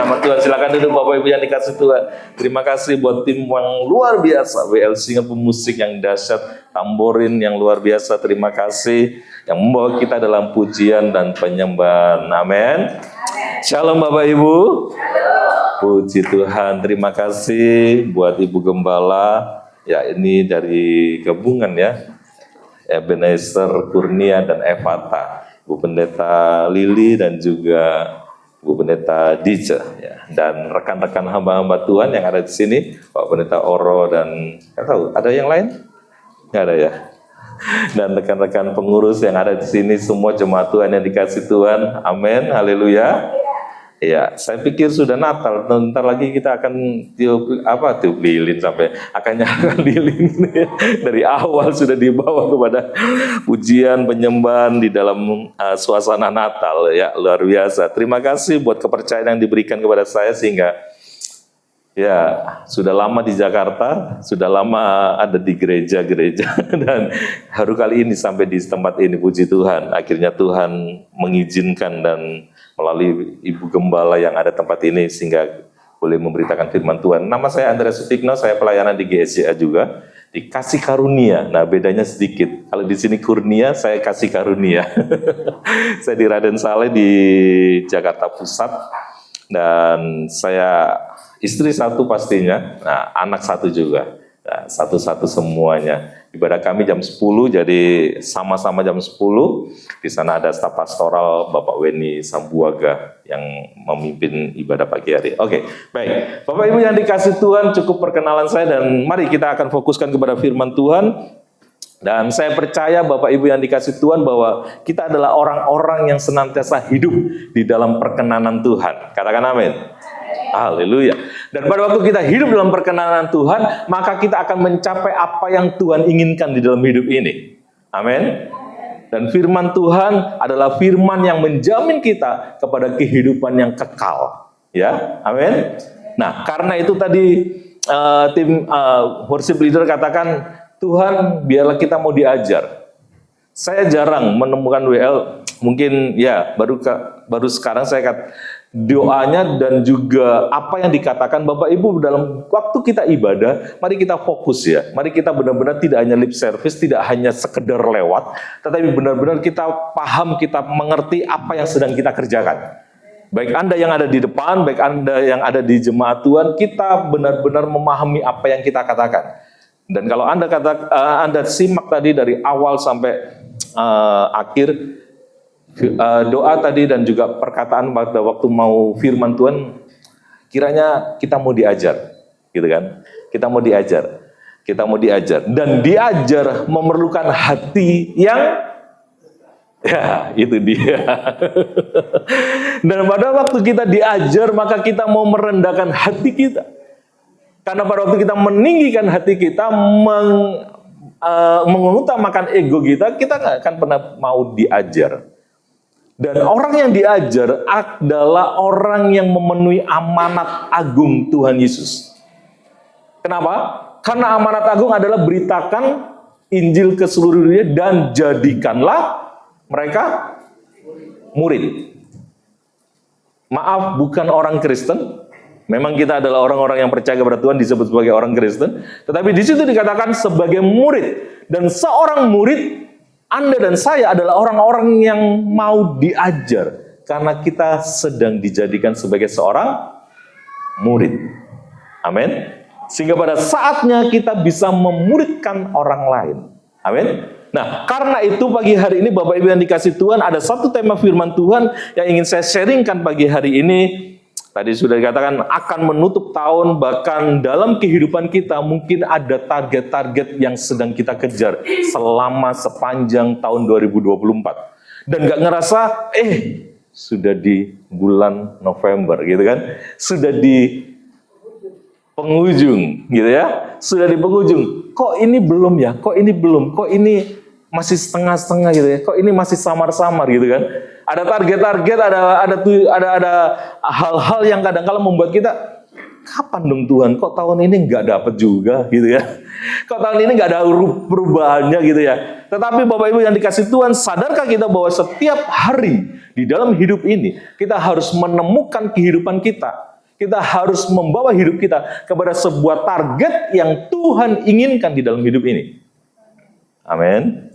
nama Tuhan. Silakan duduk Bapak Ibu yang dikasih Tuhan. Terima kasih buat tim yang luar biasa, WL Singer pemusik yang dahsyat, tamborin yang luar biasa. Terima kasih yang membawa kita dalam pujian dan penyembahan. Amin. Shalom Bapak Ibu. Puji Tuhan. Terima kasih buat Ibu Gembala. Ya, ini dari gabungan ya. Ebenezer, Kurnia dan Evata. Bu Pendeta Lili dan juga Bu Pendeta Dice ya. Dan rekan-rekan hamba-hamba Tuhan yang ada di sini, Pak Pendeta Oro dan nggak tahu ada yang lain? Nggak ada ya. Dan rekan-rekan pengurus yang ada di sini, semua jemaat Tuhan yang dikasih Tuhan. Amin, haleluya. Ya, saya pikir sudah Natal. Ntar lagi kita akan tiup lilin sampai akan nyalakan lilin dari awal sudah dibawa kepada pujian penyembahan di dalam suasana Natal ya, luar biasa. Terima kasih buat kepercayaan yang diberikan kepada saya sehingga ya sudah lama di Jakarta, sudah lama ada di gereja-gereja dan baru kali ini sampai di tempat ini. Puji Tuhan, akhirnya Tuhan mengizinkan dan melalui Ibu Gembala yang ada tempat ini sehingga boleh memberitakan firman Tuhan. Nama saya Andreas Sutikno, saya pelayanan di GSCA juga, di Kasih Karunia. Nah, bedanya sedikit. Kalau di sini Kurnia, saya Kasih Karunia. Saya di Raden Saleh di Jakarta Pusat dan saya istri satu pastinya, nah, anak satu juga. Nah, satu-satu semuanya. Ibadah kami jam 10, jadi sama-sama jam 10. Di sana ada staf pastoral Bapak Weni Sambuaga yang memimpin ibadah pagi hari. Oke, baik. Bapak Ibu yang dikasih Tuhan, cukup perkenalan saya dan mari kita akan fokuskan kepada firman Tuhan. Dan saya percaya Bapak Ibu yang dikasih Tuhan bahwa kita adalah orang-orang yang senantiasa hidup di dalam perkenanan Tuhan. Katakan amin. Haleluya. Dan pada waktu kita hidup dalam perkenanan Tuhan, maka kita akan mencapai apa yang Tuhan inginkan di dalam hidup ini. Amin. Dan firman Tuhan adalah firman yang menjamin kita kepada kehidupan yang kekal. Ya, amin. Nah, karena itu tadi tim worship leader katakan, Tuhan biarlah kita mau diajar. Saya jarang menemukan WL, mungkin ya baru sekarang saya kata doanya dan juga apa yang dikatakan Bapak Ibu dalam waktu kita ibadah, mari kita fokus ya. Mari kita benar-benar tidak hanya lip service, tidak hanya sekedar lewat, tetapi benar-benar kita paham, kita mengerti apa yang sedang kita kerjakan. Baik Anda yang ada di depan, baik Anda yang ada di jemaat Tuhan, kita benar-benar memahami apa yang kita katakan. Dan kalau Anda simak tadi dari awal sampai akhir, doa tadi dan juga perkataan pada waktu mau firman Tuhan, kiranya kita mau diajar, gitu kan? Kita mau diajar dan diajar memerlukan hati yang ya itu dia. Dan pada waktu kita diajar maka kita mau merendahkan hati kita, karena pada waktu kita meninggikan hati kita, mengutamakan ego kita, kita nggak akan pernah mau diajar. Dan orang yang diajar adalah orang yang memenuhi amanat agung Tuhan Yesus. Kenapa? Karena amanat agung adalah beritakan Injil ke seluruh dunia dan jadikanlah mereka murid. Maaf, bukan orang Kristen. Memang kita adalah orang-orang yang percaya kepada Tuhan disebut sebagai orang Kristen. Tetapi di situ dikatakan sebagai murid. Dan seorang murid, Anda dan saya adalah orang-orang yang mau diajar karena kita sedang dijadikan sebagai seorang murid. Amin. Sehingga pada saatnya kita bisa memuridkan orang lain. Amin. Nah, karena itu pagi hari ini Bapak Ibu yang dikasih Tuhan, ada satu tema firman Tuhan yang ingin saya sharingkan pagi hari ini. Tadi sudah dikatakan akan menutup tahun, bahkan dalam kehidupan kita mungkin ada target-target yang sedang kita kejar selama sepanjang tahun 2024. Dan gak ngerasa, sudah di bulan November gitu kan. Sudah di penghujung gitu ya. Sudah di penghujung. Kok ini belum ya? Kok ini belum? Kok ini masih setengah-setengah gitu ya? Kok ini masih samar-samar gitu kan? Ada target-target, ada hal-hal yang kadang-kala membuat kita, kapan dong Tuhan? Kok tahun ini nggak dapat juga gitu ya? Kok tahun ini nggak ada perubahannya gitu ya? Tetapi Bapak Ibu yang dikasih Tuhan, sadarkah kita bahwa setiap hari di dalam hidup ini kita harus menemukan kehidupan kita Kita harus membawa hidup kita kepada sebuah target yang Tuhan inginkan di dalam hidup ini. Amin.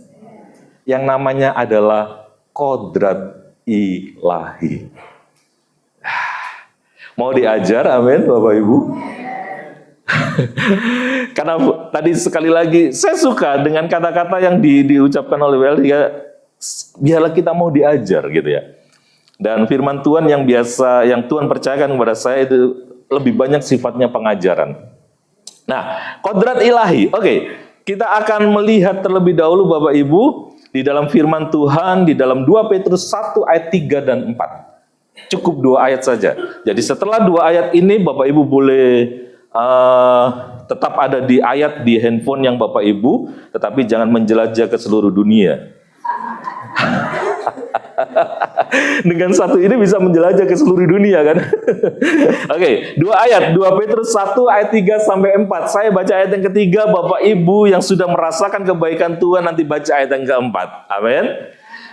Yang namanya adalah kodrat ilahi. Mau diajar, amin Bapak Ibu? Karena tadi sekali lagi saya suka dengan kata-kata yang diucapkan oleh Welly, ya, biarlah kita mau diajar gitu ya. Dan firman Tuhan yang biasa, yang Tuhan percayakan kepada saya itu lebih banyak sifatnya pengajaran. Nah, kodrat ilahi. Oke, kita akan melihat terlebih dahulu Bapak Ibu di dalam firman Tuhan di dalam 2 Petrus 1 ayat 3 dan 4. Cukup 2 ayat saja. Jadi setelah 2 ayat ini Bapak Ibu boleh tetap ada di ayat di handphone yang Bapak Ibu, tetapi jangan menjelajah ke seluruh dunia. Dengan satu ini bisa menjelajah ke seluruh dunia kan. Oke, 2 ayat, 2 Petrus 1 ayat 3 sampai 4. Saya baca ayat yang ketiga, Bapak Ibu yang sudah merasakan kebaikan Tuhan nanti baca ayat yang keempat. Amin.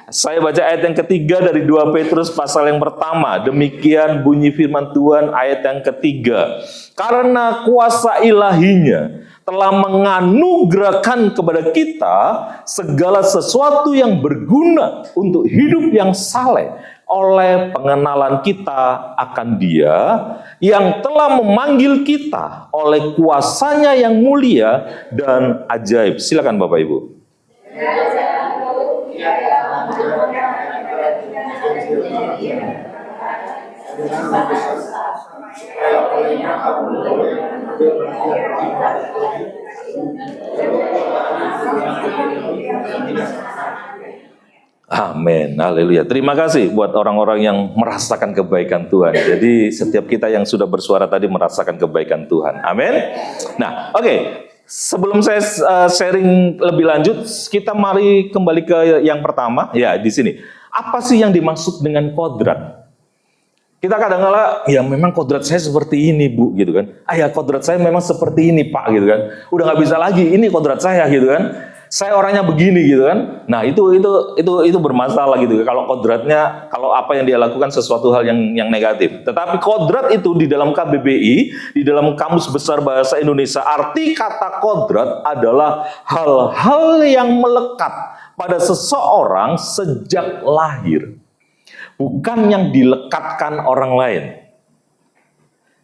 Saya baca ayat yang ketiga dari 2 Petrus pasal yang pertama. Demikian bunyi firman Tuhan ayat yang ketiga. Karena kuasa ilahinya telah menganugerahkan kepada kita segala sesuatu yang berguna untuk hidup yang saleh oleh pengenalan kita akan Dia yang telah memanggil kita oleh kuasanya yang mulia dan ajaib. Silakan Bapak Ibu. Amin, haleluya. Terima kasih buat orang-orang yang merasakan kebaikan Tuhan. Jadi setiap kita yang sudah bersuara tadi merasakan kebaikan Tuhan. Amin. Nah, oke. Sebelum saya sharing lebih lanjut, kita mari kembali ke yang pertama. Ya, di sini. Apa sih yang dimaksud dengan kodrat? Kita kadang-kala, ya memang kodrat saya seperti ini Bu, gitu kan. Ya kodrat saya memang seperti ini Pak, gitu kan. Udah nggak bisa lagi, ini kodrat saya, gitu kan. Saya orangnya begini, gitu kan. Nah itu bermasalah gitu. Kalau kodratnya, kalau apa yang dia lakukan sesuatu hal yang negatif. Tetapi kodrat itu di dalam KBBI, di dalam Kamus Besar Bahasa Indonesia, arti kata kodrat adalah hal-hal yang melekat pada seseorang sejak lahir. Bukan yang dilekatkan orang lain.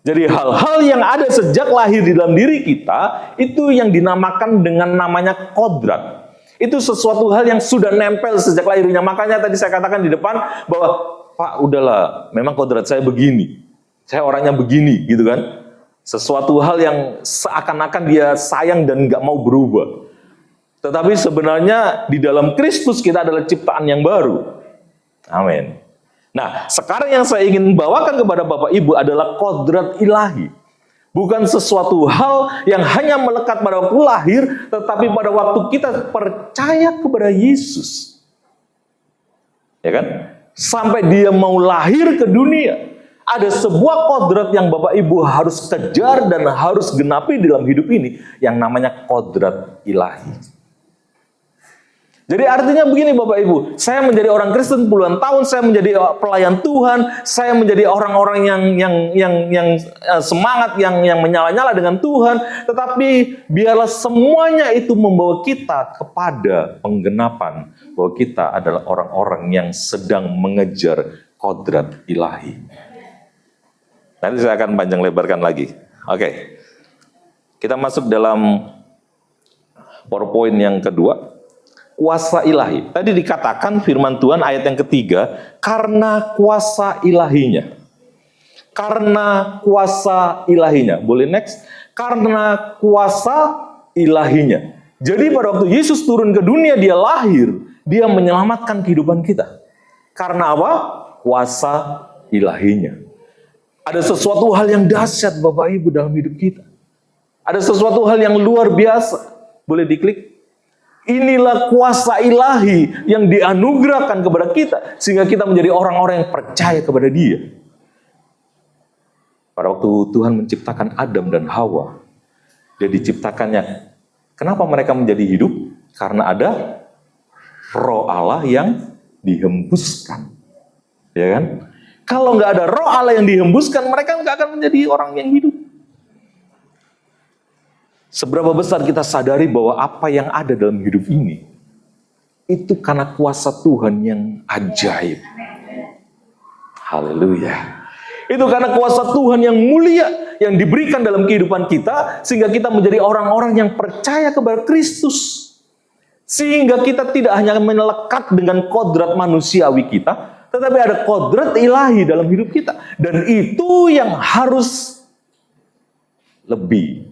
Jadi hal-hal yang ada sejak lahir di dalam diri kita, itu yang dinamakan dengan namanya kodrat. Itu sesuatu hal yang sudah nempel sejak lahirnya. Makanya tadi saya katakan di depan bahwa, Pak udahlah, memang kodrat saya begini. Saya orangnya begini, gitu kan. Sesuatu hal yang seakan-akan dia sayang dan nggak mau berubah. Tetapi sebenarnya di dalam Kristus kita adalah ciptaan yang baru. Amin. Nah, sekarang yang saya ingin bawakan kepada Bapak Ibu adalah kodrat ilahi. Bukan sesuatu hal yang hanya melekat pada waktu lahir, tetapi pada waktu kita percaya kepada Yesus. Ya kan? Sampai dia mau lahir ke dunia. Ada sebuah kodrat yang Bapak Ibu harus kejar dan harus genapi dalam hidup ini, yang namanya kodrat ilahi. Jadi artinya begini Bapak Ibu, saya menjadi orang Kristen puluhan tahun, saya menjadi pelayan Tuhan, saya menjadi orang-orang yang semangat, yang menyala-nyala dengan Tuhan, tetapi biarlah semuanya itu membawa kita kepada penggenapan bahwa kita adalah orang-orang yang sedang mengejar kodrat ilahi. Nanti saya akan panjang lebarkan lagi. Oke. Kita masuk dalam PowerPoint yang kedua. Kuasa ilahi. Tadi dikatakan firman Tuhan ayat yang ketiga, karena kuasa ilahinya. Karena kuasa ilahinya. Boleh next? Karena kuasa ilahinya. Jadi pada waktu Yesus turun ke dunia, dia lahir, dia menyelamatkan kehidupan kita. Karena apa? Kuasa ilahinya. Ada sesuatu hal yang dahsyat Bapak Ibu dalam hidup kita. Ada sesuatu hal yang luar biasa. Boleh diklik? Inilah kuasa ilahi yang dianugerahkan kepada kita, sehingga kita menjadi orang-orang yang percaya kepada Dia. Pada waktu Tuhan menciptakan Adam dan Hawa, Dia diciptakannya. Kenapa mereka menjadi hidup? Karena ada Roh Allah yang dihembuskan. Ya kan? Kalau nggak ada roh Allah yang dihembuskan, mereka nggak akan menjadi orang yang hidup. Seberapa besar kita sadari bahwa apa yang ada dalam hidup ini, itu karena kuasa Tuhan yang ajaib. Haleluya. Itu karena kuasa Tuhan yang mulia, yang diberikan dalam kehidupan kita, sehingga kita menjadi orang-orang yang percaya kepada Kristus. Sehingga kita tidak hanya melekat dengan kodrat manusiawi kita, tetapi ada kodrat ilahi dalam hidup kita. Dan itu yang harus lebih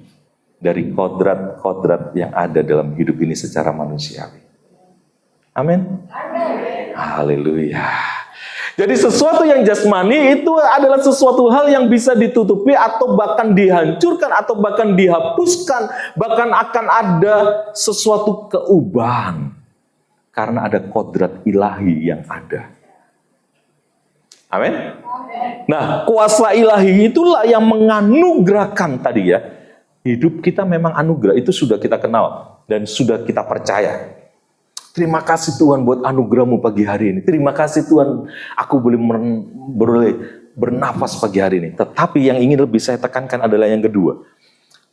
dari kodrat-kodrat yang ada dalam hidup ini secara manusiawi. Amin. Haleluya. Jadi sesuatu yang jasmani itu adalah sesuatu hal yang bisa ditutupi atau bahkan dihancurkan atau bahkan dihapuskan. Bahkan akan ada sesuatu keubahan. Karena ada kodrat ilahi yang ada. Amin. Nah, kuasa ilahi itulah yang menganugerahkan tadi ya. Hidup kita memang anugerah, itu sudah kita kenal dan sudah kita percaya. Terima kasih Tuhan buat anugerah-Mu pagi hari ini. Terima kasih Tuhan, aku boleh bernafas pagi hari ini. Tetapi yang ingin lebih saya tekankan adalah yang kedua.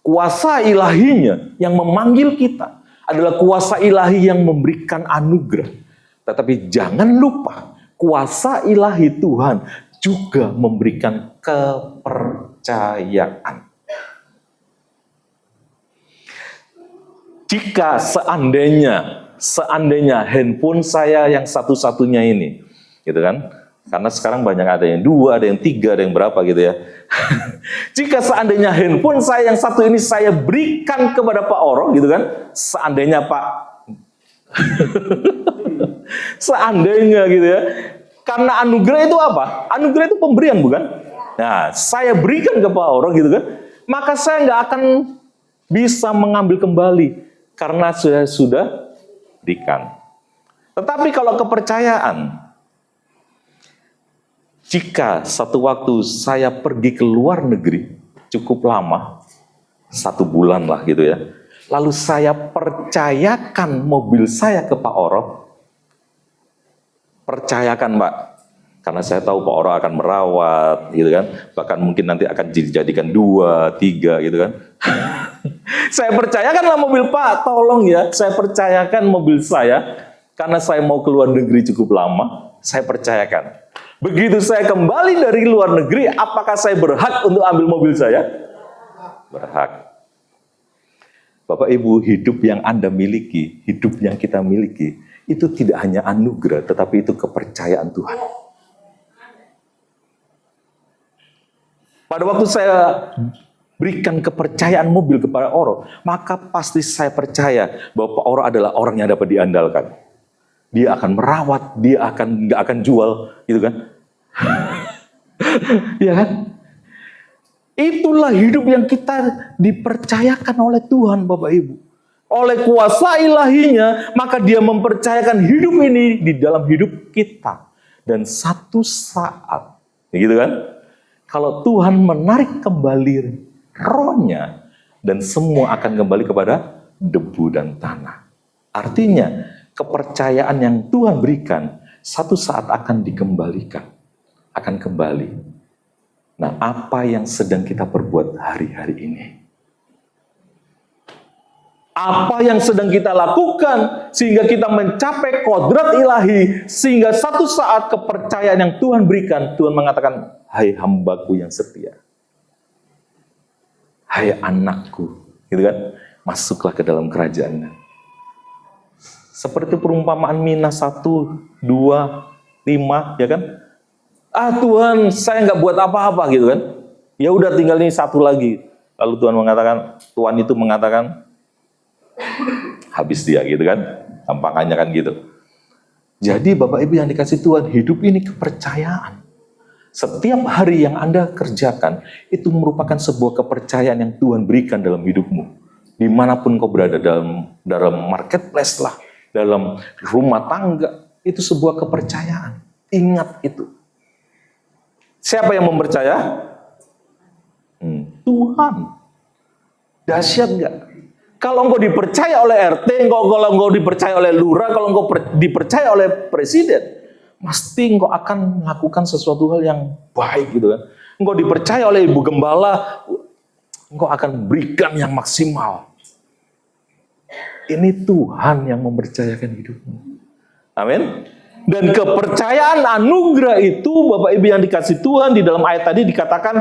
Kuasa ilahinya yang memanggil kita adalah kuasa ilahi yang memberikan anugerah. Tetapi jangan lupa, kuasa ilahi Tuhan juga memberikan kepercayaan. Jika seandainya handphone saya yang satu-satunya ini, gitu kan? Karena sekarang banyak, ada yang 2, ada yang 3, ada yang berapa gitu ya. Jika seandainya handphone saya yang satu ini saya berikan kepada Pak Oro, gitu kan? Seandainya Pak, seandainya gitu ya. Karena anugerah itu apa? Anugerah itu pemberian, bukan? Nah, saya berikan ke Pak Oro, gitu kan? Maka saya nggak akan bisa mengambil kembali. Karena sudah berikan. Tetapi kalau kepercayaan, jika satu waktu saya pergi ke luar negeri, cukup lama, 1 bulan lah gitu ya, lalu saya percayakan mobil saya ke Pak Oro, percayakan Pak, karena saya tahu Pak Oro akan merawat, gitu kan, bahkan mungkin nanti akan dijadikan 2, 3 gitu kan. Saya percayakanlah mobil Pak, tolong ya, saya percayakan mobil saya, karena saya mau ke luar negeri cukup lama, saya percayakan. Begitu saya kembali dari luar negeri, apakah saya berhak untuk ambil mobil saya? Berhak. Bapak Ibu, hidup yang Anda miliki, hidup yang kita miliki, itu tidak hanya anugerah, tetapi itu kepercayaan Tuhan. Pada waktu saya berikan kepercayaan mobil kepada Oro, maka pasti saya percaya bahwa Pak Oro adalah orang yang dapat diandalkan. Dia akan merawat, dia nggak akan jual, gitu kan? Ya kan? Itulah hidup yang kita dipercayakan oleh Tuhan, Bapak Ibu. Oleh kuasa ilahinya, maka Dia mempercayakan hidup ini di dalam hidup kita. Dan satu saat, gitu kan? Kalau Tuhan menarik kembali rohnya, dan semua akan kembali kepada debu dan tanah. Artinya, kepercayaan yang Tuhan berikan, satu saat akan dikembalikan. Akan kembali. Nah, apa yang sedang kita perbuat hari-hari ini? Apa yang sedang kita lakukan, sehingga kita mencapai kodrat ilahi, sehingga satu saat kepercayaan yang Tuhan berikan, Tuhan mengatakan, hai hambaku yang setia. Hai anakku, gitu kan? Masuklah ke dalam kerajaan. Seperti perumpamaan Mina 1, 2, 5, ya kan? Ah Tuhan, saya nggak buat apa-apa gitu kan? Ya udah tinggal ini satu lagi. Lalu Tuhan itu mengatakan, habis dia gitu kan? Tampakannya kan gitu. Jadi Bapak Ibu yang dikasih Tuhan, hidup ini kepercayaan. Setiap hari yang Anda kerjakan, itu merupakan sebuah kepercayaan yang Tuhan berikan dalam hidupmu. Dimanapun kau berada, dalam marketplace lah, dalam rumah tangga, itu sebuah kepercayaan. Ingat itu. Siapa yang mempercaya? Tuhan. Dahsyat nggak? Kalau engkau dipercaya oleh RT, kalau engkau dipercaya oleh lurah, kalau engkau dipercaya oleh presiden, pasti engkau akan melakukan sesuatu hal yang baik gitu kan. Engkau dipercaya oleh ibu gembala, engkau akan berikan yang maksimal. Ini Tuhan yang mempercayakan hidupmu. Amin. Dan kepercayaan anugerah itu, Bapak Ibu yang dikasih Tuhan, di dalam ayat tadi dikatakan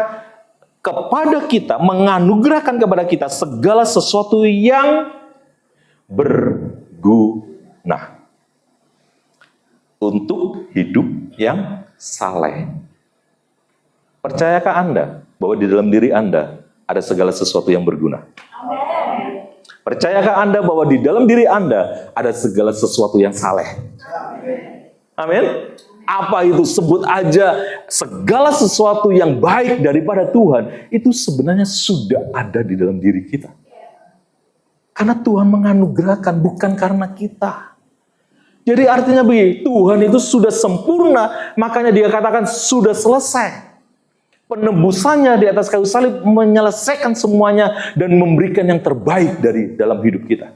kepada kita, menganugerahkan kepada kita segala sesuatu yang berguna untuk hidup yang saleh. Percayakah Anda bahwa di dalam diri Anda ada segala sesuatu yang berguna? Percayakah Anda bahwa di dalam diri Anda ada segala sesuatu yang saleh? Amin. Apa itu? Sebut aja segala sesuatu yang baik daripada Tuhan, itu sebenarnya sudah ada di dalam diri kita. Karena Tuhan menganugerahkan, bukan karena kita. Jadi artinya begini, Tuhan itu sudah sempurna, makanya dia katakan sudah selesai. Penebusannya di atas kayu salib menyelesaikan semuanya dan memberikan yang terbaik dari dalam hidup kita.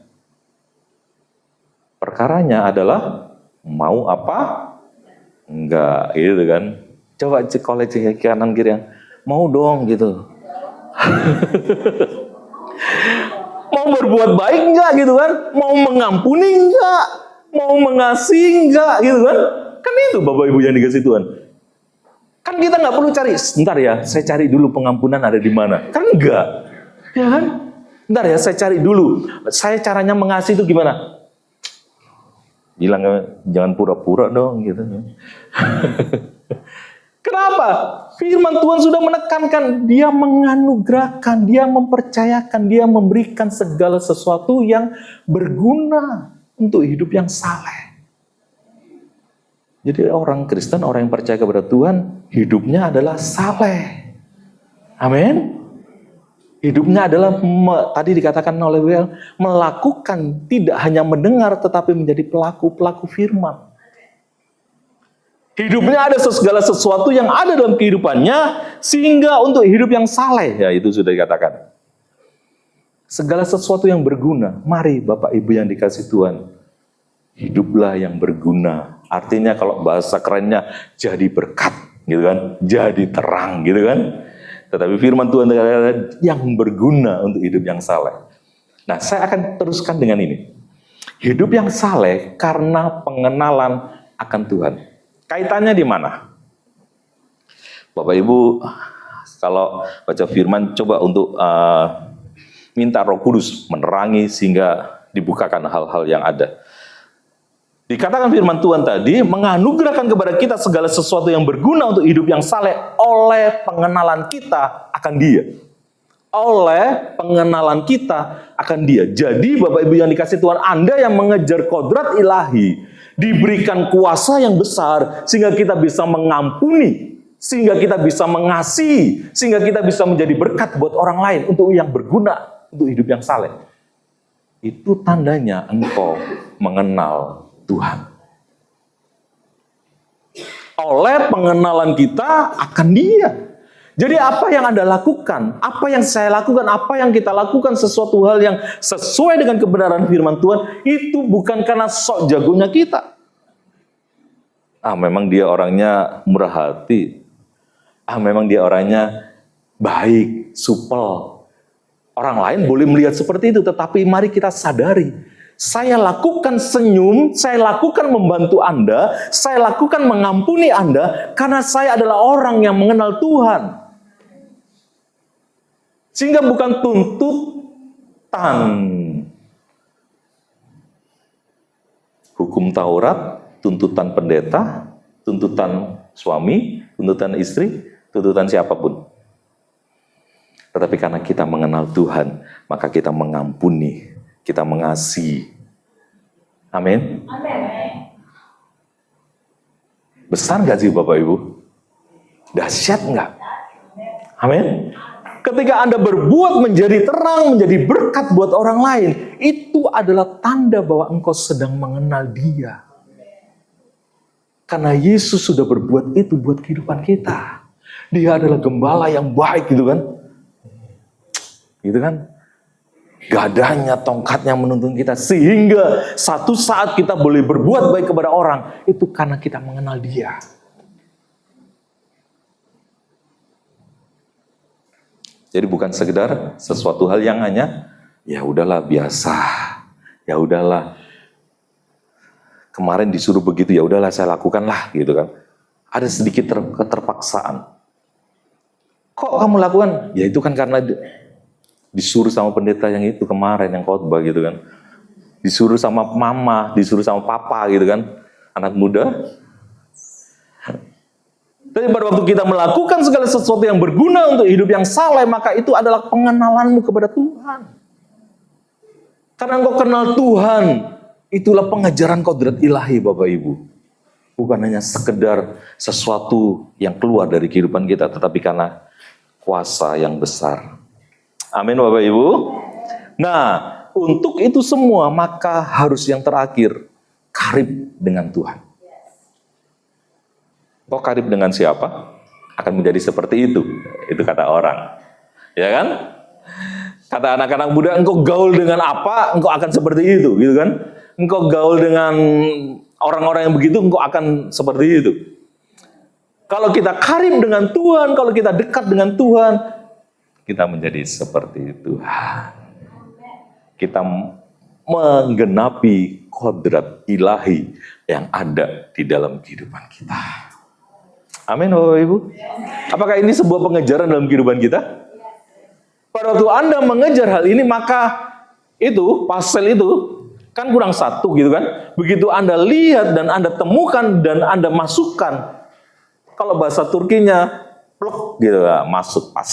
Perkaranya adalah mau apa? Enggak, gitu kan. Coba cek kanan kiri yang mau dong gitu. Mau berbuat baik enggak gitu kan? Mau mengampuni enggak? Mau mengasihi enggak gitu kan? Kan itu Bapak Ibu yang dikasih Tuhan. Kan kita nggak perlu cari, sebentar ya, saya cari dulu pengampunan ada di mana. Kan enggak. Ya kan? Sebentar ya, saya cari dulu. Saya caranya mengasihi itu gimana? Bilang jangan pura-pura dong gitu. Kenapa? Firman Tuhan sudah menekankan, dia menganugerahkan, dia mempercayakan, dia memberikan segala sesuatu yang berguna untuk hidup yang saleh. Jadi orang Kristen, orang yang percaya kepada Tuhan, hidupnya adalah saleh. Amin. Hidupnya adalah, tadi dikatakan oleh WL, melakukan, tidak hanya mendengar, tetapi menjadi pelaku-pelaku firman. Hidupnya ada segala sesuatu yang ada dalam kehidupannya, sehingga untuk hidup yang saleh, ya itu sudah dikatakan. Segala sesuatu yang berguna. Mari Bapak Ibu yang dikasih Tuhan, hiduplah yang berguna. Artinya kalau bahasa kerennya, jadi berkat, gitu kan? Jadi terang, gitu kan? Tetapi firman Tuhan yang berguna untuk hidup yang saleh. Nah, saya akan teruskan dengan ini. Hidup yang saleh karena pengenalan akan Tuhan. Kaitannya di mana? Bapak Ibu, kalau baca firman, coba untuk minta Roh Kudus menerangi sehingga dibukakan hal-hal yang ada. Dikatakan firman Tuhan tadi, menganugerahkan kepada kita segala sesuatu yang berguna untuk hidup yang saleh oleh pengenalan kita akan Dia. Oleh pengenalan kita akan Dia. Jadi Bapak Ibu yang dikasih Tuhan, Anda yang mengejar kodrat ilahi, diberikan kuasa yang besar, sehingga kita bisa mengampuni, sehingga kita bisa mengasihi, sehingga kita bisa menjadi berkat buat orang lain, untuk yang berguna, untuk hidup yang saleh. Itu tandanya engkau mengenal Tuhan. Oleh pengenalan kita akan Dia. Jadi apa yang Anda lakukan, apa yang saya lakukan, apa yang kita lakukan, sesuatu hal yang sesuai dengan kebenaran firman Tuhan, itu bukan karena sok jagonya kita. Memang dia orangnya murah hati. Memang dia orangnya baik, supel. Orang lain boleh melihat seperti itu, tetapi mari kita sadari, saya lakukan senyum, saya lakukan membantu Anda, saya lakukan mengampuni Anda, karena saya adalah orang yang mengenal Tuhan. Sehingga bukan tuntutan hukum Taurat, tuntutan pendeta, tuntutan suami, tuntutan istri, tuntutan siapapun. Tetapi karena kita mengenal Tuhan, maka kita mengampuni, kita mengasihi. Amin. Besar gak sih Bapak Ibu? Dahsyat gak? Amin. Ketika Anda berbuat menjadi terang, menjadi berkat buat orang lain, itu adalah tanda bahwa engkau sedang mengenal Dia. Karena Yesus sudah berbuat itu buat kehidupan kita. Dia adalah gembala yang baik gitu kan. Gitu kan. gadanya, tongkatnya menuntun kita. Sehingga satu saat kita boleh berbuat baik kepada orang. Itu karena kita mengenal Dia. Jadi bukan sekedar sesuatu hal yang hanya, ya udahlah biasa. Ya udahlah. Kemarin disuruh begitu, ya udahlah saya lakukanlah gitu kan. Ada sedikit keterpaksaan. Kok kamu lakukan? Ya itu kan karena disuruh sama pendeta yang itu kemarin yang khotbah gitu kan. Disuruh sama mama, disuruh sama papa gitu kan. Anak muda. Tapi pada waktu kita melakukan segala sesuatu yang berguna untuk hidup yang saleh, maka itu adalah pengenalanmu kepada Tuhan. Karena engkau kenal Tuhan, itulah pengajaran kodrat ilahi Bapak Ibu. Bukan hanya sekedar sesuatu yang keluar dari kehidupan kita, tetapi karena kuasa yang besar. Amin Bapak Ibu. Nah, untuk itu semua maka harus yang terakhir, karib dengan Tuhan. Kok karib dengan siapa? Akan menjadi seperti itu. Itu kata orang. Ya kan? Kata anak-anak muda, engkau gaul dengan apa, engkau akan seperti itu. Gitu kan? Engkau gaul dengan orang-orang yang begitu, engkau akan seperti itu. Kalau kita karib dengan Tuhan, kalau kita dekat dengan Tuhan, kita menjadi seperti Tuhan. Kita menggenapi kodrat ilahi yang ada di dalam kehidupan kita. Amin Bapak Ibu. Apakah ini sebuah pengejaran dalam kehidupan kita? Pada waktu Anda mengejar hal ini, maka itu, pasel itu, kan kurang satu gitu kan. Begitu Anda lihat dan Anda temukan dan Anda masukkan, kalau bahasa Turkinya, plok gitu lah, masuk pas.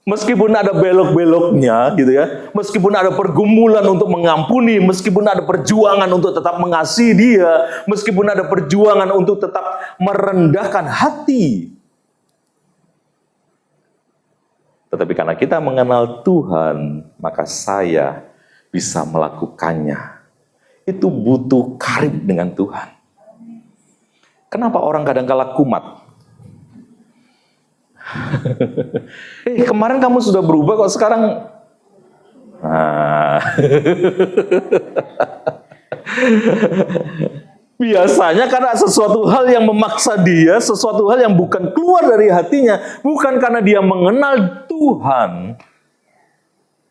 Meskipun ada belok-beloknya gitu ya, meskipun ada pergumulan untuk mengampuni, meskipun ada perjuangan untuk tetap mengasihi Dia, meskipun ada perjuangan untuk tetap merendahkan hati. Tetapi karena kita mengenal Tuhan, maka saya bisa melakukannya. Itu butuh karib dengan Tuhan. Kenapa orang kadang-kala kumat? Kemarin kamu sudah berubah kok sekarang. Biasanya karena sesuatu hal yang memaksa dia, sesuatu hal yang bukan keluar dari hatinya, bukan karena dia mengenal Tuhan.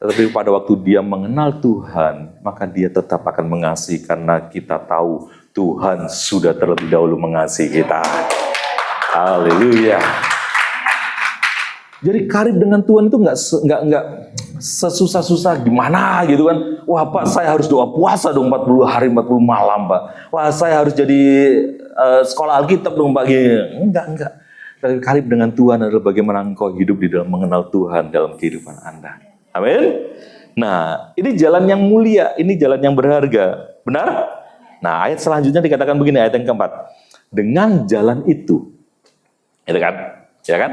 Tetapi pada waktu dia mengenal Tuhan, maka dia tetap akan mengasihi karena kita tahu Tuhan sudah terlebih dahulu mengasihi kita. Haleluya. Jadi karib dengan Tuhan itu nggak sesusah-susah gimana gitu kan. Wah Pak, saya harus doa puasa dong 40 hari 40 malam Pak. Wah saya harus jadi sekolah Alkitab dong Pak. Enggak. Karib dengan Tuhan adalah bagaimana engkau hidup di dalam mengenal Tuhan dalam kehidupan Anda. Amin. Nah, ini jalan yang mulia, ini jalan yang berharga. Benar? Nah, ayat selanjutnya dikatakan begini, ayat yang keempat. Dengan jalan itu. Itu kan? Ya kan?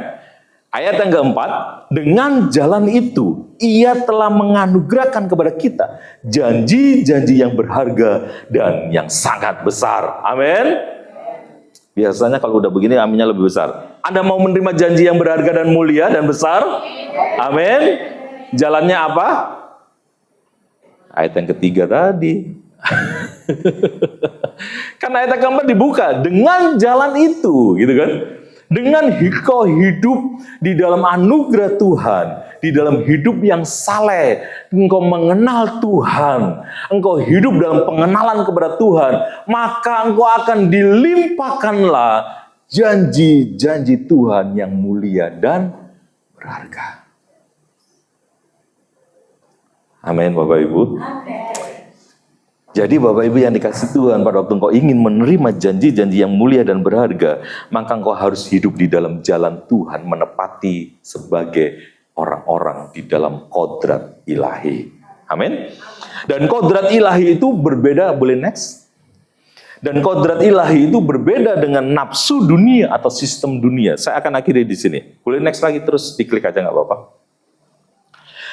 Ayat yang keempat, dengan jalan itu, Ia telah menganugerahkan kepada kita janji-janji yang berharga dan yang sangat besar. Amin. Biasanya kalau udah begini, aminnya lebih besar. Anda mau menerima janji yang berharga dan mulia dan besar? Amin. Jalannya apa? Ayat yang ketiga tadi. Kan ayat yang keempat dibuka dengan jalan itu, gitu kan? Dengan engkau hidup di dalam anugerah Tuhan, di dalam hidup yang saleh, engkau mengenal Tuhan, engkau hidup dalam pengenalan kepada Tuhan, maka engkau akan dilimpahkanlah janji-janji Tuhan yang mulia dan berharga. Amin Bapak Ibu. Jadi Bapak Ibu yang dikasih Tuhan, pada waktu engkau ingin menerima janji-janji yang mulia dan berharga, maka engkau harus hidup di dalam jalan Tuhan, menepati sebagai orang-orang di dalam kodrat ilahi. Amin. Dan kodrat ilahi itu berbeda, boleh next? Dan kodrat ilahi itu berbeda dengan nafsu dunia atau sistem dunia. Saya akan akhiri di sini. Boleh next lagi, terus diklik aja nggak apa-apa.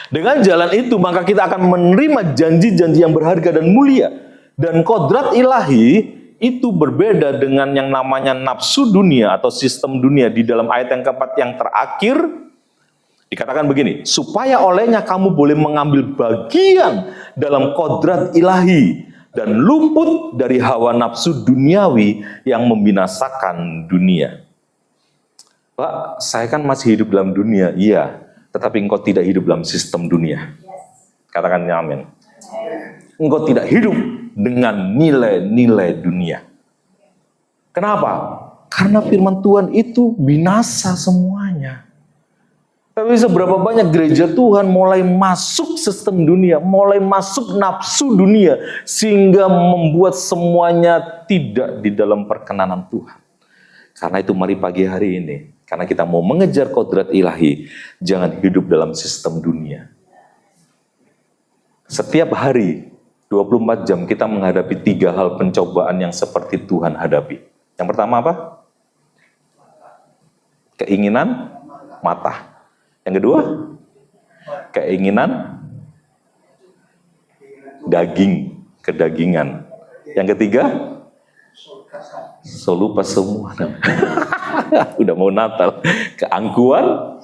Dengan jalan itu maka kita akan menerima janji-janji yang berharga dan mulia. Dan kodrat ilahi itu berbeda dengan yang namanya nafsu dunia atau sistem dunia. Di dalam ayat yang keempat yang terakhir, Dikatakan begini, supaya olehnya kamu boleh mengambil bagian dalam kodrat ilahi dan luput dari hawa nafsu duniawi yang membinasakan dunia. Pak, saya kan masih hidup dalam dunia. Iya, tetapi engkau tidak hidup dalam sistem dunia. Katakan amin. Engkau tidak hidup dengan nilai-nilai dunia. Kenapa? Karena firman Tuhan itu binasa semuanya. Tapi seberapa banyak gereja Tuhan mulai masuk sistem dunia, mulai masuk nafsu dunia, sehingga membuat semuanya tidak di dalam perkenanan Tuhan. Karena itu mari pagi hari ini, karena kita mau mengejar kodrat ilahi, jangan hidup dalam sistem dunia. Setiap hari, 24 jam kita menghadapi 3 hal pencobaan yang seperti Tuhan hadapi. Yang pertama apa? Keinginan mata. Yang kedua, keinginan daging, kedagingan. Yang ketiga, lupa semua. Udah mau Natal. Keangkuhan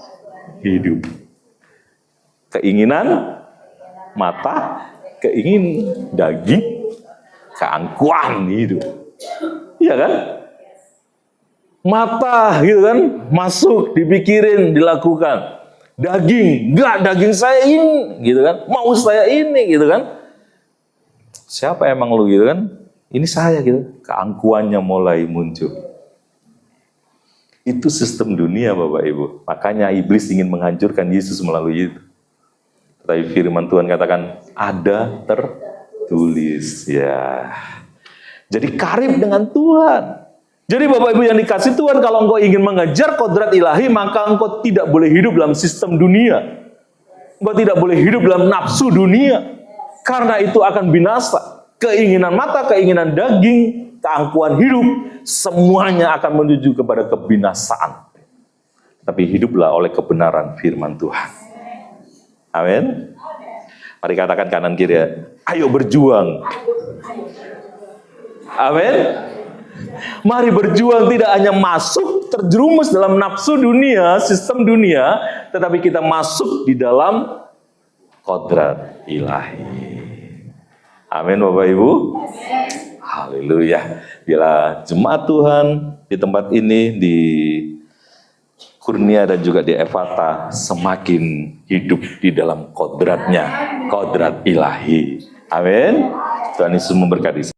hidup. Keinginan mata, keingin daging, keangkuhan hidup. Iya kan? Mata gitu kan, masuk, dipikirin, dilakukan. Daging, enggak, daging saya ini, gitu kan. Mau saya ini, gitu kan. Siapa emang lu gitu kan? Ini saya gitu. Keangkuhannya mulai muncul. Itu sistem dunia Bapak Ibu. Makanya iblis ingin menghancurkan Yesus melalui itu. Tapi firman Tuhan katakan, ada tertulis. Ya. Jadi karib dengan Tuhan. Jadi Bapak Ibu yang dikasih Tuhan, kalau engkau ingin mengejar kodrat ilahi, maka engkau tidak boleh hidup dalam sistem dunia. Engkau tidak boleh hidup dalam nafsu dunia. Karena itu akan binasa. Keinginan mata, keinginan daging, keangkuhan hidup, semuanya akan menuju kepada kebinasaan. Tapi hiduplah oleh kebenaran firman Tuhan. Amin. Mari katakan kanan kiri ya. Ayo berjuang. Amin. Mari berjuang, tidak hanya masuk terjerumus dalam nafsu dunia, sistem dunia, tetapi kita masuk di dalam kodrat ilahi. Amin Bapak Ibu. Haleluya. Bila jemaat Tuhan di tempat ini, di Kurnia dan juga di Efata, semakin hidup di dalam kodratnya, kodrat ilahi. Amin. Tuhan Yesus memberkati.